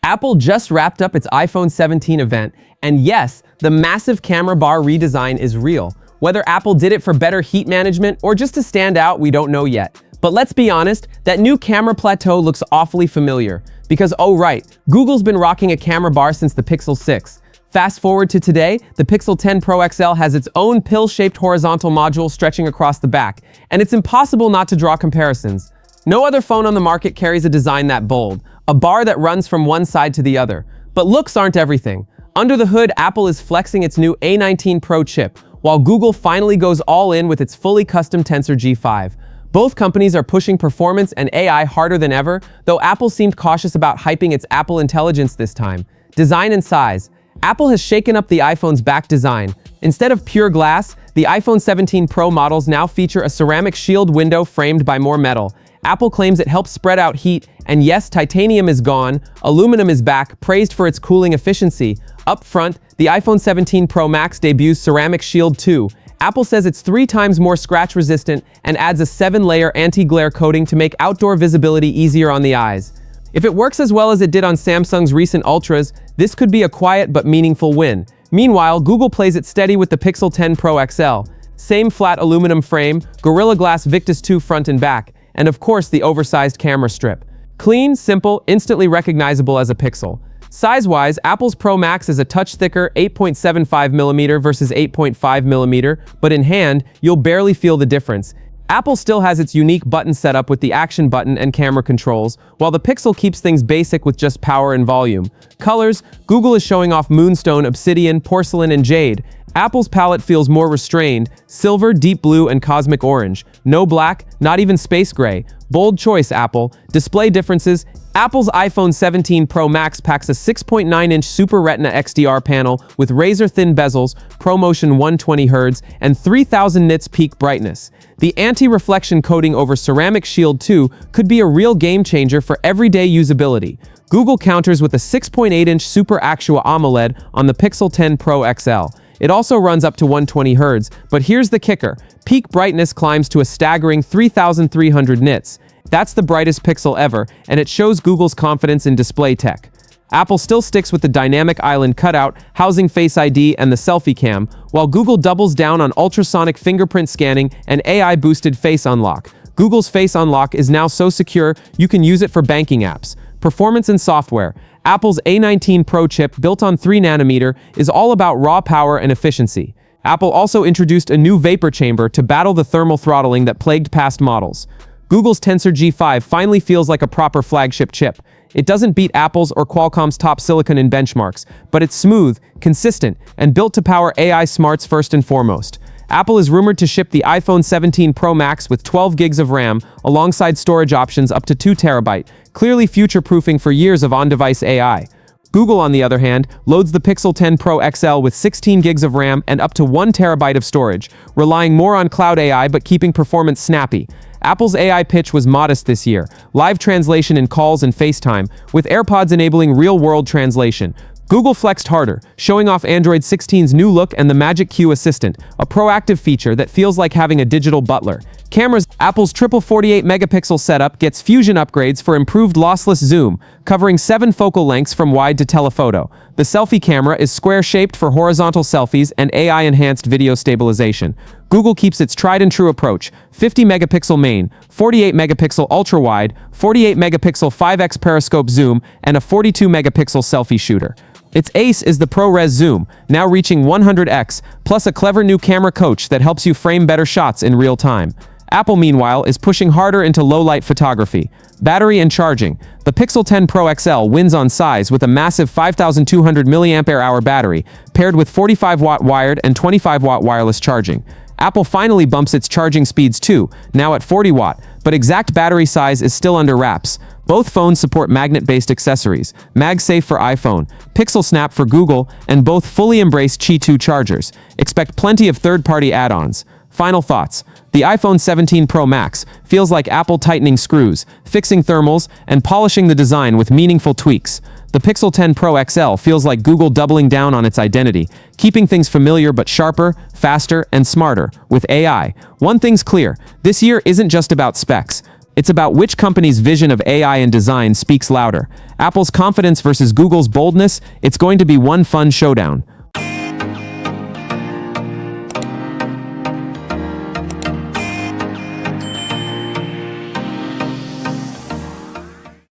Apple just wrapped up its iPhone 17 event, and yes, the massive camera bar redesign is real. Whether Apple did it for better heat management or just to stand out, we don't know yet. But let's be honest, that new camera plateau looks awfully familiar. Because oh right, Google's been rocking a camera bar since the Pixel 6. Fast forward to today, the Pixel 10 Pro XL has its own pill-shaped horizontal module stretching across the back, and it's impossible not to draw comparisons. No other phone on the market carries a design that bold, a bar that runs from one side to the other. But looks aren't everything. Under the hood, Apple is flexing its new A19 Pro chip, while Google finally goes all in with its fully custom Tensor G5. Both companies are pushing performance and AI harder than ever, though Apple seemed cautious about hyping its Apple Intelligence this time. Design and size. Apple has shaken up the iPhone's back design. Instead of pure glass, the iPhone 17 Pro models now feature a ceramic shield window framed by more metal. Apple claims it helps spread out heat, and yes, titanium is gone, aluminum is back, praised for its cooling efficiency. Up front, the iPhone 17 Pro Max debuts Ceramic Shield 2. Apple says it's 3 times more scratch-resistant and adds a 7-layer anti-glare coating to make outdoor visibility easier on the eyes. If it works as well as it did on Samsung's recent Ultras, this could be a quiet but meaningful win. Meanwhile, Google plays it steady with the Pixel 10 Pro XL. Same flat aluminum frame, Gorilla Glass Victus 2 front and back, and of course the oversized camera strip. Clean, simple, instantly recognizable as a Pixel. Size-wise, Apple's Pro Max is a touch thicker 8.75mm versus 8.5mm, but in hand, you'll barely feel the difference. Apple still has its unique button setup with the action button and camera controls, while the Pixel keeps things basic with just power and volume. Colors, Google is showing off Moonstone, Obsidian, Porcelain, and Jade. Apple's palette feels more restrained, silver, deep blue, and cosmic orange. No black, not even space gray. Bold choice, Apple. Display differences. Apple's iPhone 17 Pro Max packs a 6.9-inch Super Retina XDR panel with razor-thin bezels, ProMotion 120Hz, and 3000 nits peak brightness. The anti-reflection coating over Ceramic Shield 2 could be a real game-changer for everyday usability. Google counters with a 6.8-inch Super Actua AMOLED on the Pixel 10 Pro XL. It also runs up to 120 Hz, but here's the kicker. Peak brightness climbs to a staggering 3,300 nits. That's the brightest Pixel ever, and it shows Google's confidence in display tech. Apple still sticks with the dynamic island cutout, housing Face ID and the selfie cam, while Google doubles down on ultrasonic fingerprint scanning and AI-boosted face unlock. Google's Face Unlock is now so secure, you can use it for banking apps. Performance and software. Apple's A19 Pro chip, built on 3nm, is all about raw power and efficiency. Apple also introduced a new vapor chamber to battle the thermal throttling that plagued past models. Google's Tensor G5 finally feels like a proper flagship chip. It doesn't beat Apple's or Qualcomm's top silicon in benchmarks, but it's smooth, consistent, and built to power AI smarts first and foremost. Apple is rumored to ship the iPhone 17 Pro Max with 12 gigs of RAM, alongside storage options up to 2 TB, clearly future-proofing for years of on-device AI. Google, on the other hand, loads the Pixel 10 Pro XL with 16 gigs of RAM and up to 1 TB of storage, relying more on cloud AI but keeping performance snappy. Apple's AI pitch was modest this year, live translation in calls and FaceTime, with AirPods enabling real-world translation. Google flexed harder, showing off Android 16's new look and the Magic Q Assistant, a proactive feature that feels like having a digital butler. Cameras. Apple's triple 48-megapixel setup gets Fusion upgrades for improved lossless zoom, covering 7 focal lengths from wide to telephoto. The selfie camera is square-shaped for horizontal selfies and AI-enhanced video stabilization. Google keeps its tried-and-true approach: 50-megapixel main, 48-megapixel ultra-wide, 48-megapixel 5x periscope zoom, and a 42-megapixel selfie shooter. Its ace is the ProRes zoom, now reaching 100x, plus a clever new camera coach that helps you frame better shots in real time. Apple, meanwhile, is pushing harder into low-light photography. Battery and charging. The Pixel 10 Pro XL wins on size with a massive 5,200 mAh battery, paired with 45-watt wired and 25-watt wireless charging. Apple finally bumps its charging speeds too, now at 40 watt, but exact battery size is still under wraps. Both phones support magnet-based accessories, MagSafe for iPhone, Pixel Snap for Google, and both fully embrace Qi 2 chargers. Expect plenty of third-party add-ons. Final thoughts. The iPhone 17 Pro Max feels like Apple tightening screws, fixing thermals, and polishing the design with meaningful tweaks. The Pixel 10 Pro XL feels like Google doubling down on its identity, keeping things familiar but sharper, faster, and smarter with AI. One thing's clear: this year isn't just about specs. It's about which company's vision of AI and design speaks louder. Apple's confidence versus Google's boldness, it's going to be one fun showdown.